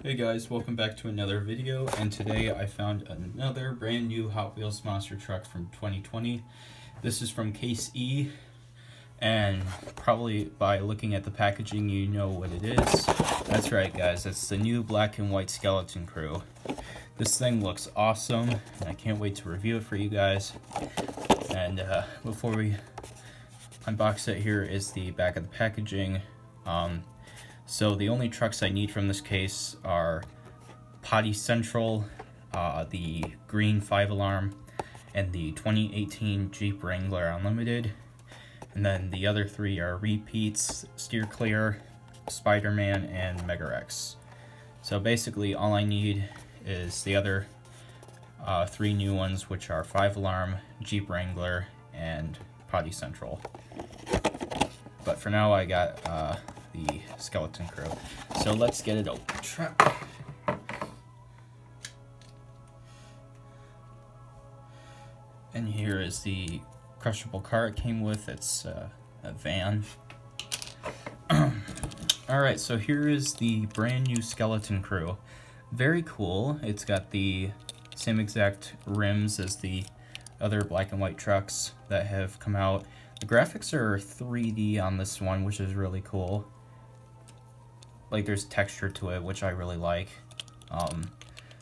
Hey guys, welcome back to another video, and today I found another brand new Hot Wheels monster truck from 2020. This is from Case E, and probably by looking at the packaging you know what it is. That's right guys, it's the new black and white Skeleton Crew. This thing looks awesome, and I can't wait to review it for you guys. And before we unbox it, here is the back of the packaging. So the only trucks I need from this case are Potty Central, the green 5-alarm, and the 2018 Jeep Wrangler Unlimited. And then the other three are repeats, Steer Clear, Spider-Man, and Mega Rex. So basically all I need is the other three new ones, which are 5-alarm, Jeep Wrangler, and Potty Central. But for now I got the Skeleton Crew. So let's get it open. And here is the crushable car it came with. It's a van. Alright, so here is the brand new Skeleton Crew. Very cool. It's got the same exact rims as the other black and white trucks that have come out. The graphics are 3D on this one, which is really cool. Like, there's texture to it, which I really like.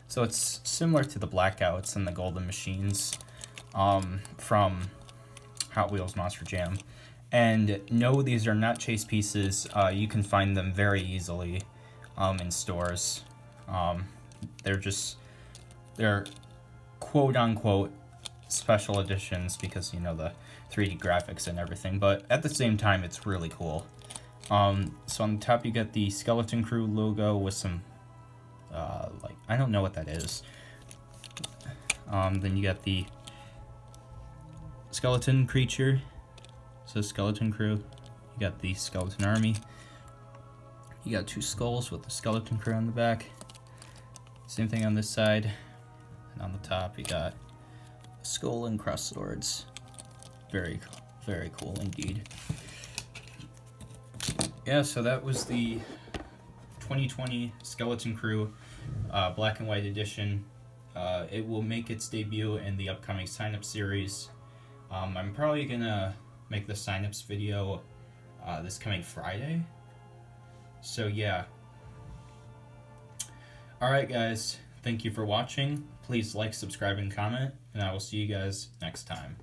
So it's similar to the Blackouts and the Golden Machines from Hot Wheels Monster Jam. And no, these are not chase pieces. You can find them very easily in stores. They're quote-unquote special editions because, you know, the 3D graphics and everything. But at the same time, it's really cool. So on the top you get the Skeleton Crew logo with some, like, I don't know what that is. Then you got the skeleton creature, so Skeleton Crew. You got the Skeleton Army. You got two skulls with the Skeleton Crew on the back. Same thing on this side. And on the top you got a skull and cross swords. Very, very cool indeed. Yeah, so that was the 2020 Skeleton Crew Black and White Edition. It will make its debut in the upcoming sign-up series. I'm probably gonna make the sign-ups video this coming Friday. So yeah. Alright guys, thank you for watching. Please like, subscribe, and comment, and I will see you guys next time.